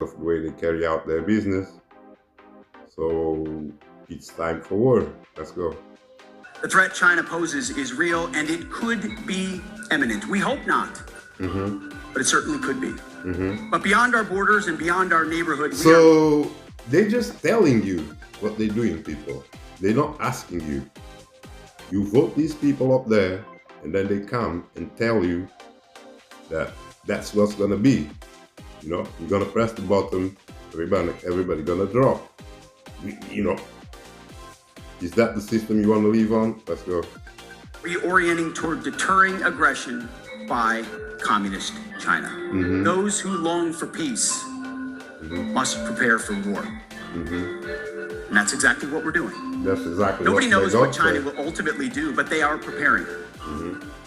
of the way they carry out their business. So it's time for war. Let's go. The threat China poses is real and it could be imminent. We hope not, but it certainly could be. But beyond our borders and beyond our neighborhood, So they're just telling you what they're doing, people. They're not asking you. You vote these people up there, and then they come and tell you that that's what's gonna be. You know, you're gonna press the button, everybody gonna drop. You know, is that the system you want to live on? Let's go. reorienting toward deterring aggression by communist China. Those who long for peace must prepare for war. And that's exactly what we're doing. That's exactly Nobody what knows what China will ultimately do, but they are preparing.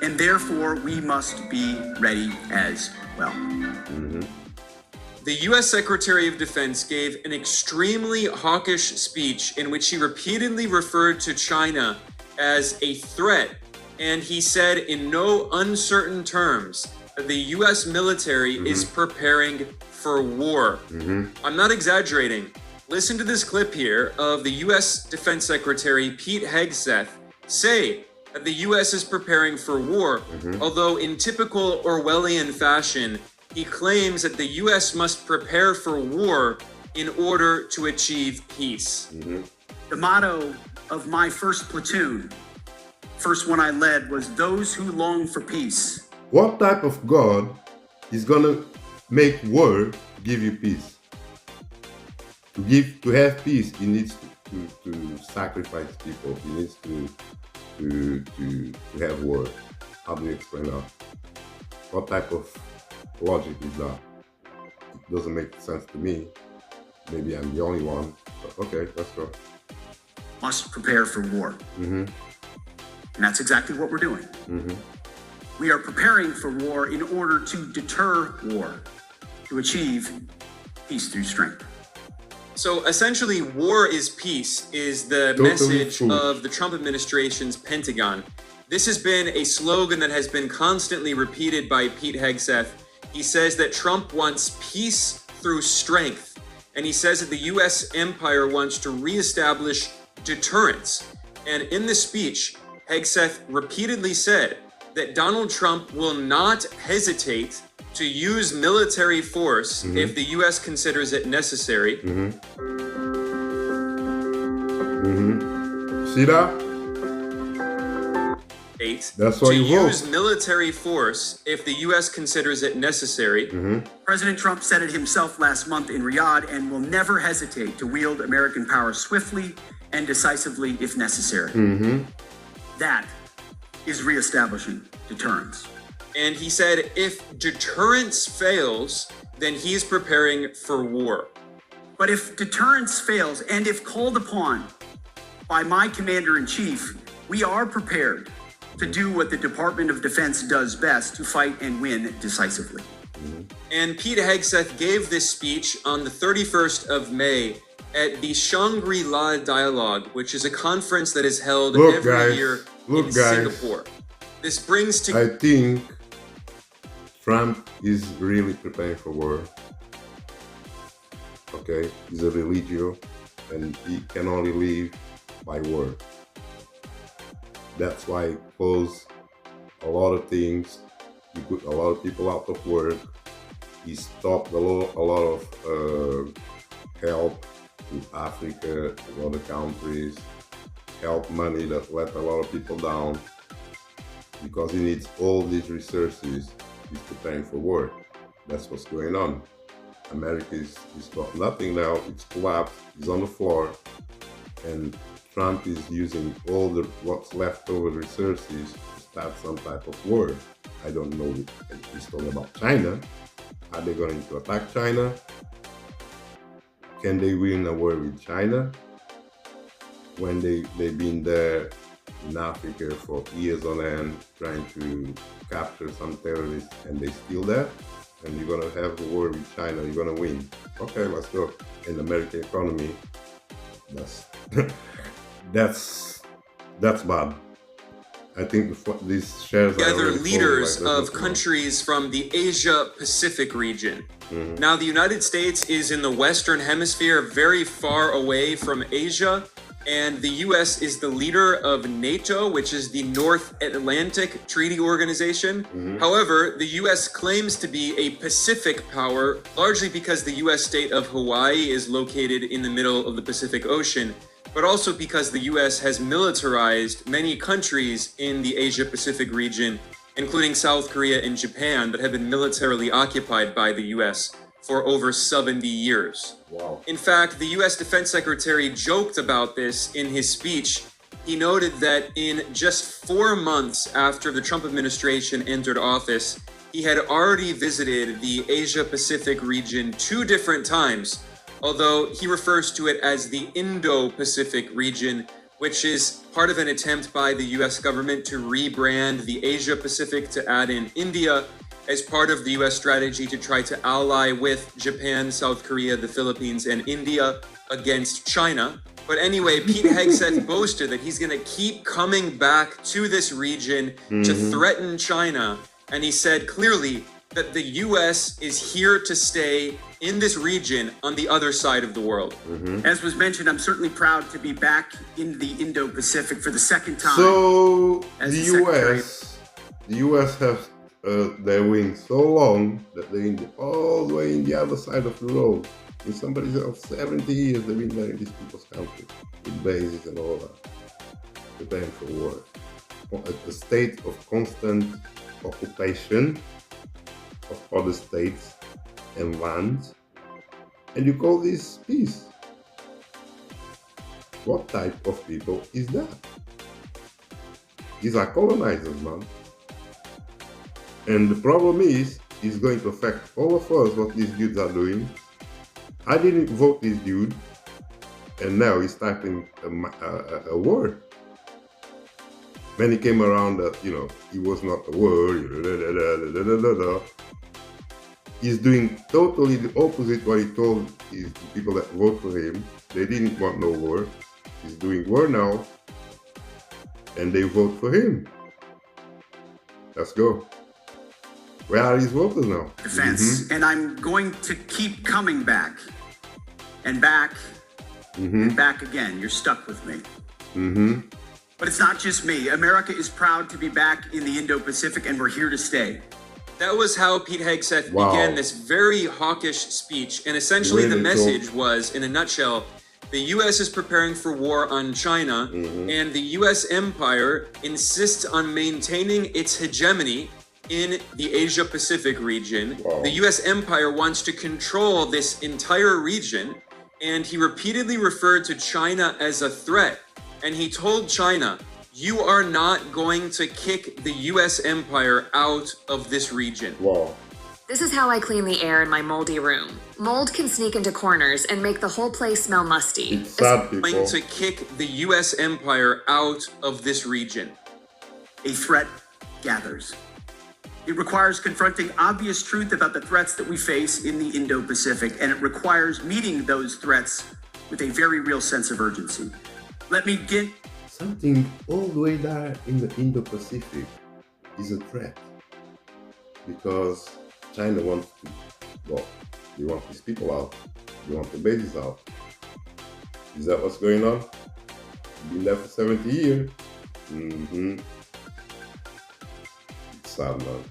And therefore, we must be ready as well. The U.S. Secretary of Defense gave an extremely hawkish speech in which he repeatedly referred to China as a threat, and he said in no uncertain terms that the U.S. military is preparing for war. I'm not exaggerating. Listen to this clip here of the U.S. Defense Secretary Pete Hegseth say that the U.S. is preparing for war, although in typical Orwellian fashion, he claims that the U.S. must prepare for war in order to achieve peace. The motto of my first platoon, first one I led, was those who long for peace. What type of God is gonna make war give you peace? To have peace, he needs to sacrifice people. He needs to have war. How do you explain that? What type of logic is that? It doesn't make sense to me. Maybe I'm the only one, but okay, let's go. Must prepare for war. And that's exactly what we're doing. We are preparing for war in order to deter war, to achieve peace through strength. So essentially, war is peace is the Totally message true. of the Trump administration's Pentagon. This has been a slogan that has been constantly repeated by Pete Hegseth. He says that Trump wants peace through strength. And he says that the U.S. empire wants to reestablish deterrence. And in the speech, Hegseth repeatedly said that Donald Trump will not hesitate to use military force if the U.S. considers it necessary. See that? That's why to you vote. use military force if the U.S. considers it necessary. President Trump said it himself last month in Riyadh and will never hesitate to wield American power swiftly and decisively if necessary. That is reestablishing deterrence. And he said if deterrence fails, then he's preparing for war. But if deterrence fails and if called upon by my commander-in-chief, we are prepared to do what the Department of Defense does best, to fight and win decisively. And Pete Hegseth gave this speech on the 31st of May at the Shangri-La Dialogue, which is a conference that is held every year in Singapore. This brings to... I think Trump is really preparing for war. Okay, he's a religio, and he can only live by war. That's why he closed a lot of things. He put a lot of people out of work. He stopped a lot of help to Africa, to other countries, help money that let a lot of people down, because he needs all these resources. He's preparing for war. That's what's going on. America is got nothing now. It's collapsed. It's on the floor, and Trump is using all the what's left over resources to start some type of war. I don't know if he's talking about China. Are they going to attack China? Can they win a war with China? When they've been there in Africa for years on end trying to capture some terrorists, and they still there? And you're gonna have a war with China, you're gonna win. Okay, let's go. In the American economy, that's that's bad. I think these shares are together already leaders sold, like, of countries from the Asia Pacific region. Now, the United States is in the Western Hemisphere, very far away from Asia, and the US is the leader of NATO, which is the North Atlantic Treaty Organization. However, the US claims to be a Pacific power, largely because the US state of Hawaii is located in the middle of the Pacific Ocean, but also because the US has militarized many countries in the Asia Pacific region, including South Korea and Japan, that have been militarily occupied by the US for over 70 years. Wow. In fact, the US Defense Secretary joked about this in his speech. He noted that in just 4 months after the Trump administration entered office, he had already visited the Asia Pacific region 2 different times, although he refers to it as the Indo-Pacific region, which is part of an attempt by the US government to rebrand the Asia Pacific to add in India as part of the US strategy to try to ally with Japan, South Korea, the Philippines, and India against China. But anyway, Pete Hegseth boasted that he's going to keep coming back to this region to threaten China. And he said clearly that the US is here to stay in this region on the other side of the world. As was mentioned, I'm certainly proud to be back in the Indo-Pacific for the second time. So as the Secretary. US have their wings so long that they're all the way in the other side of the road. In somebody else, 70 years they've been there in these people's country, with bases and all that, preparing for war. A state of constant occupation of other states and land, and you call this peace? What type of people is that? These are colonizers, man. And the problem is, it's going to affect all of us what these dudes are doing. I didn't vote this dude, and now he's starting a war. When he came around that, he was not a war, he's doing totally the opposite what he told his people that vote for him. They didn't want no war. He's doing war now, and they vote for him. Let's go. Where are his voters now? Defense. And I'm going to keep coming back and back and back again. You're stuck with me. But it's not just me. America is proud to be back in the Indo-Pacific, and we're here to stay. That was how Pete Hegseth Wow. began this very hawkish speech. And essentially the Really message was, in a nutshell, the US is preparing for war on China, and the US empire insists on maintaining its hegemony in the Asia Pacific region. Wow. The US empire wants to control this entire region, and he repeatedly referred to China as a threat. And he told China, you are not going to kick the US empire out of this region. Wow. This is how I clean the air in my moldy room. Mold can sneak into corners and make the whole place smell musty. It's sad, Going people. to kick the US empire out of this region. A threat gathers. It requires confronting obvious truth about the threats that we face in the Indo-Pacific, and it requires meeting those threats with a very real sense of urgency. Let me get Something all the way there in the Indo-Pacific is a threat, because China wants to, they want these people out, they want the bases out. Is that what's going on? Been there for 70 years. It's sad, man.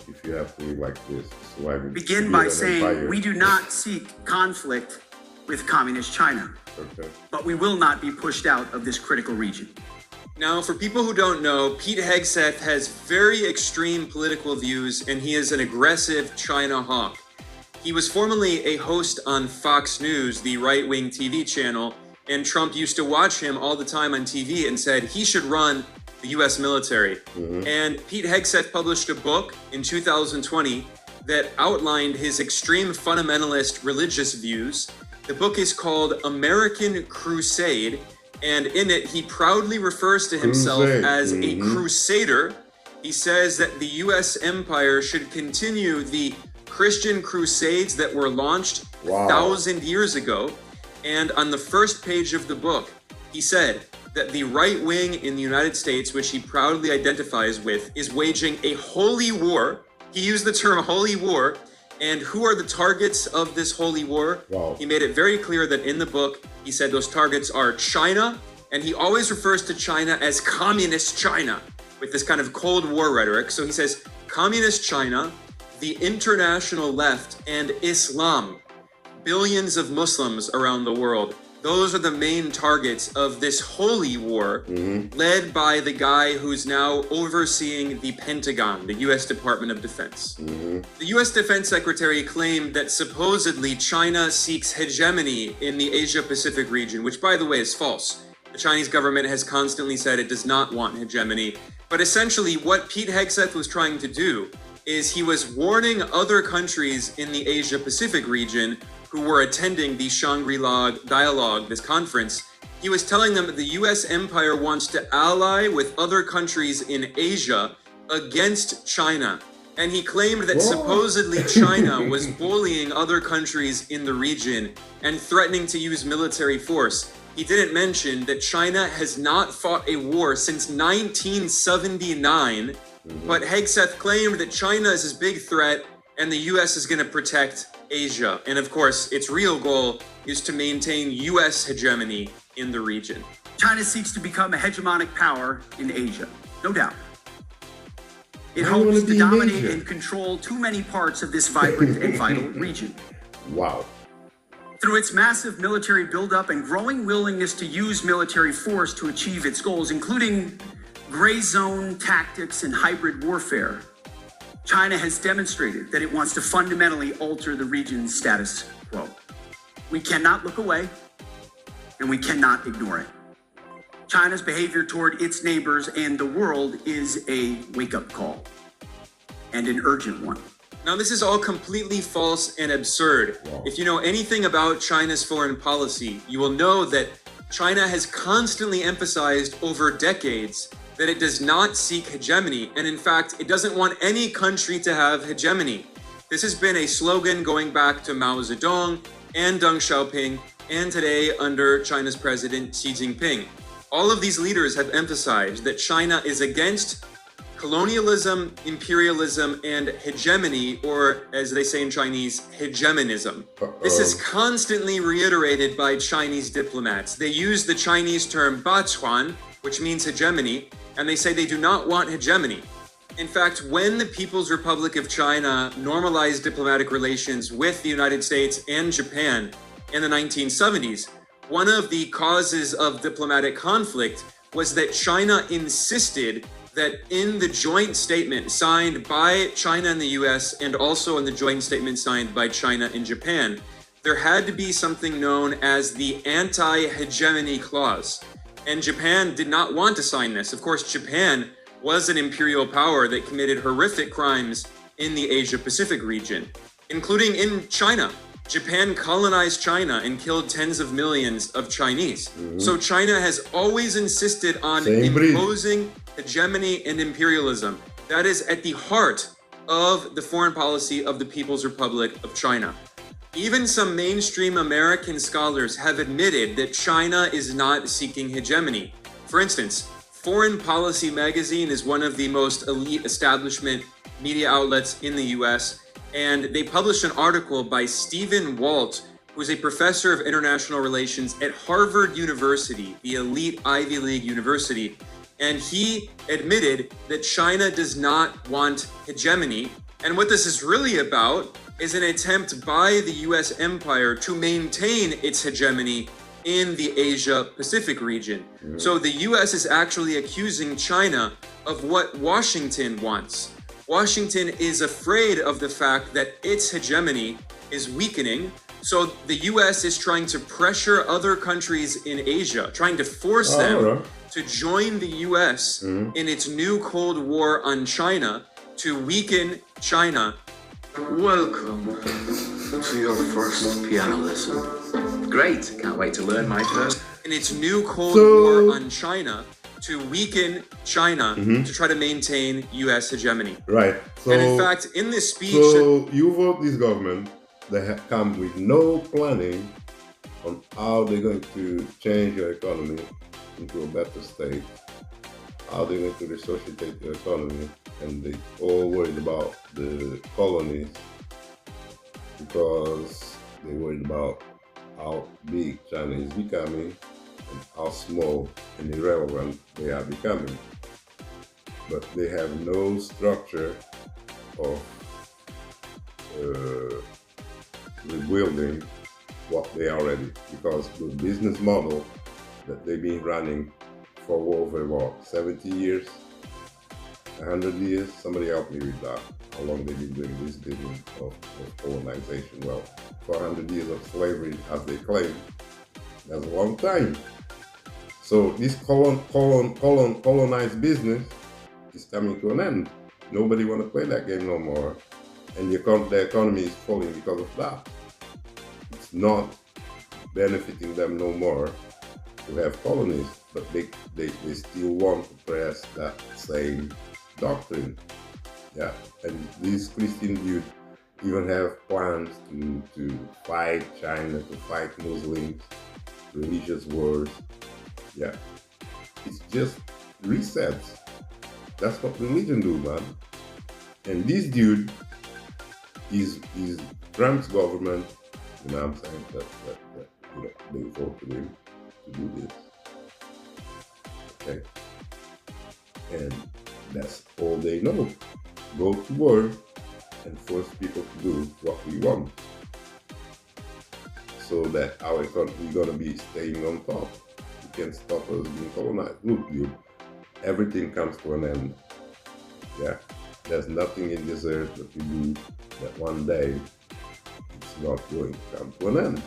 If you have to live like this, surviving. begin by saying we do not seek conflict with communist China, Okay. but we will not be pushed out of this critical region. Now, for people who don't know, Pete Hegseth has very extreme political views, and he is an aggressive China hawk. He was formerly a host on Fox News, the right-wing TV channel, and Trump used to watch him all the time on TV and said he should run the US military. And Pete Hegseth published a book in 2020 that outlined his extreme fundamentalist religious views. The book is called American Crusade, and in it, he proudly refers to himself as a crusader. He says that the US empire should continue the Christian crusades that were launched 1,000 years ago. And on the first page of the book, he said, that the right wing in the United States, which he proudly identifies with, is waging a holy war. He used the term holy war. And who are the targets of this holy war? Wow. He made it very clear that in the book, he said those targets are China, and he always refers to China as communist China, with this kind of Cold War rhetoric. So he says, communist China, the international left, and Islam. Billions of Muslims around the world. Those are the main targets of this holy war, led by the guy who's now overseeing the Pentagon, the U.S. Department of Defense. The U.S. Defense Secretary claimed that supposedly China seeks hegemony in the Asia-Pacific region, which, by the way, is false. The Chinese government has constantly said it does not want hegemony. But essentially, what Pete Hegseth was trying to do is he was warning other countries in the Asia-Pacific region who were attending the Shangri-La dialogue, this conference. He was telling them that the US empire wants to ally with other countries in Asia against China. And he claimed that supposedly China was bullying other countries in the region and threatening to use military force. He didn't mention that China has not fought a war since 1979, but Hegseth claimed that China is his big threat and the US is going to protect Asia. And of course, its real goal is to maintain US hegemony in the region. China seeks to become a hegemonic power in Asia, no doubt. It hopes to dominate and control too many parts of this vibrant and vital region. Wow. Through its massive military buildup and growing willingness to use military force to achieve its goals, including gray zone tactics and hybrid warfare, China has demonstrated that it wants to fundamentally alter the region's status quo. We cannot look away, and we cannot ignore it. China's behavior toward its neighbors and the world is a wake-up call, and an urgent one. Now, this is all completely false and absurd. If you know anything about China's foreign policy, you will know that China has constantly emphasized over decades that it does not seek hegemony, and in fact, it doesn't want any country to have hegemony. This has been a slogan going back to Mao Zedong and Deng Xiaoping, and today under China's president Xi Jinping. All of these leaders have emphasized that China is against colonialism, imperialism, and hegemony, or as they say in Chinese, hegemonism. This is constantly reiterated by Chinese diplomats. They use the Chinese term bachuan, which means hegemony, and they say they do not want hegemony. In fact, when the People's Republic of China normalized diplomatic relations with the United States and Japan in the 1970s, one of the causes of diplomatic conflict was that China insisted that in the joint statement signed by China and the US, and also in the joint statement signed by China and Japan, there had to be something known as the anti-hegemony clause. And Japan did not want to sign this. Of course, Japan was an imperial power that committed horrific crimes in the Asia-Pacific region, including in China. Japan colonized China and killed tens of millions of Chinese. So China has always insisted on imposing hegemony and imperialism. That is at the heart of the foreign policy of the People's Republic of China. Even some mainstream American scholars have admitted that China is not seeking hegemony. For instance, Foreign Policy magazine is one of the most elite establishment media outlets in the US, and they published an article by Stephen Walt, who's a professor of international relations at Harvard University, the elite Ivy League university, and he admitted that China does not want hegemony. And what this is really about is an attempt by the US empire to maintain its hegemony in the Asia-Pacific region. So the US is actually accusing China of what Washington wants. Washington is afraid of the fact that its hegemony is weakening. So the US is trying to pressure other countries in Asia, trying to force them to join the US in its new Cold War on China to weaken China. Welcome to your first piano lesson. Great, can't wait to learn my first. In its new Cold War on China to weaken China to try to maintain US hegemony. Right. So, and in fact, in this speech... So you vote this government, they have come with no planning on how they're going to change your economy, into a better state, how they're going to resuscitate the economy, and they all worried about the colonies because they worried about how big China is becoming and how small and irrelevant they are becoming. But they have no structure of rebuilding what they already, because the business model that they've been running for over what, 70 years, 100 years, somebody help me with that, how long they've been doing this business of colonization. Well, 400 years of slavery, as they claim, that's a long time. So this colonized business is coming to an end. Nobody want to play that game no more, and the economy is falling because of that. It's not benefiting them no more to have colonies, but they still want to press that same doctrine. Yeah, and these Christian youth even have plans to fight China, to fight Muslims, religious wars. Yeah, it's just resets. That's what religion do, man. And this dude is Trump's government. You know what I'm saying? That you know, they voted him to do this. Okay, and that's all they know. Go to war and force people to do what we want, so that our economy is gonna be staying on top. You can't stop us being colonized. Look, dude, everything comes to an end. Yeah, there's nothing in this earth that we do that one day it's not going to come to an end.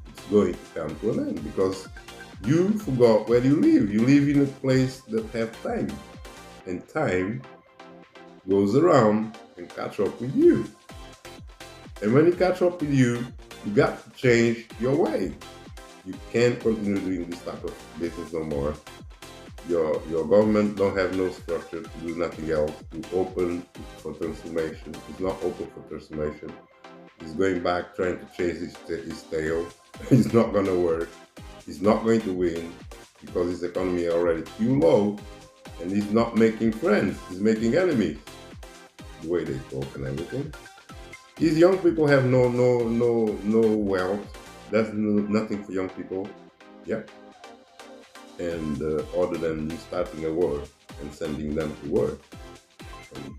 It's going to come to an end because you forgot where you live. You live in a place that have time, and time goes around and catch up with you. And when it catch up with you, you got to change your way. You can't continue doing this type of business no more. Your government don't have no structure to do nothing else, to open for transformation. It's not open for transformation. He's going back trying to chase his tail. It's not gonna work. He's not going to win because his economy is already too low, and he's not making friends. He's making enemies. The way they talk and everything. These young people have no wealth. That's nothing for young people. Yeah. And other than starting a war and sending them to war, and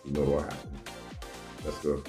you know what happened. Let's go.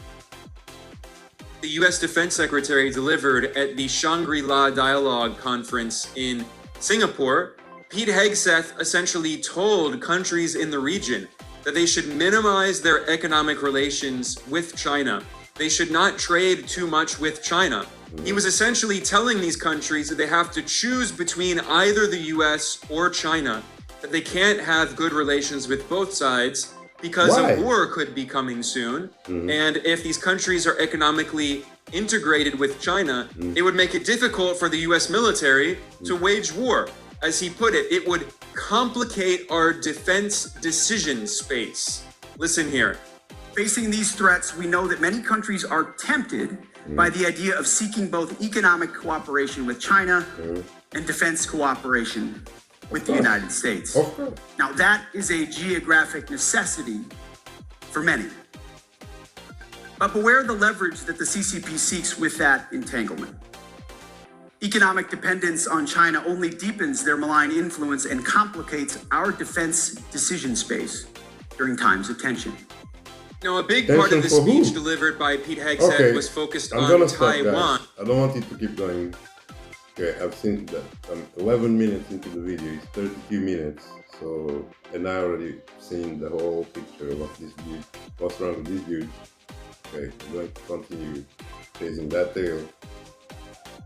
The U.S. Defense Secretary delivered at the Shangri-La Dialogue Conference in Singapore. Pete Hegseth essentially told countries in the region that they should minimize their economic relations with China. They should not trade too much with China. He was essentially telling these countries that they have to choose between either the US or China, that they can't have good relations with both sides because a war could be coming soon. And if these countries are economically integrated with China, it would make it difficult for the US military to wage war. As he put it, it would complicate our defense decision space. Listen here. Facing these threats, we know that many countries are tempted by the idea of seeking both economic cooperation with China and defense cooperation with the United States. Now, that is a geographic necessity for many. But beware the leverage that the CCP seeks with that entanglement. Economic dependence on China only deepens their malign influence and complicates our defense decision space during times of tension. Now, a big part of the speech delivered by Pete Hegseth was focused on Taiwan. I don't want it to keep going. Okay, I've seen that I'm 11 minutes into the video. It's 32 minutes. So, and I already seen the whole picture of what this dude, what's wrong with this dude. Okay, I'm going to continue chasing that tail.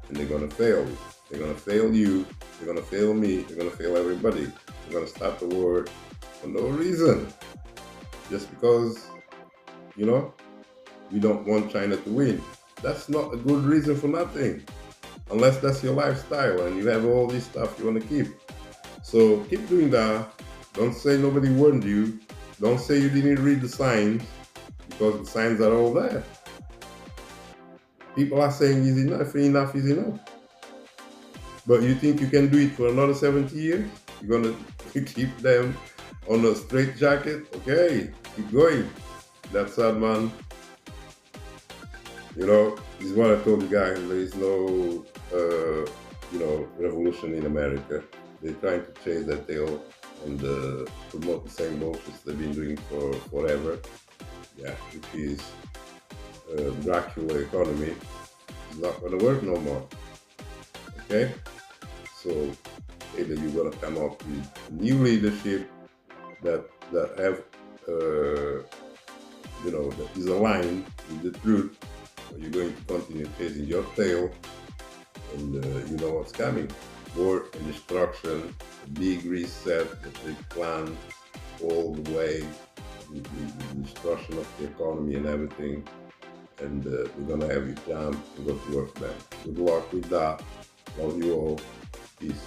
And they're gonna fail. They're gonna fail you. They're gonna fail me. They're gonna fail everybody. They're gonna start the war for no reason. Just because, we don't want China to win. That's not a good reason for nothing. Unless that's your lifestyle and you have all this stuff you want to keep. So keep doing that. Don't say nobody warned you. Don't say you didn't read the signs, because the signs are all there. People are saying enough is enough. But you think you can do it for another 70 years? You're gonna keep them on a straight jacket? Okay, keep going. That's sad, man. You know, this is what I told you guys. There is no, revolution in America. They're trying to chase their tail and promote the same bullshit they've been doing for forever. Yeah, which is Dracula economy. It's not gonna work no more. Okay, so either you're gonna come up with new leadership that have that is aligned with the truth, or you're going to continue chasing your tail, and you know what's coming: war and destruction, a big reset that they plan all the way, the destruction of the economy and everything, and we're gonna have you jump and go to work then. Good luck with that. Love you all. Peace.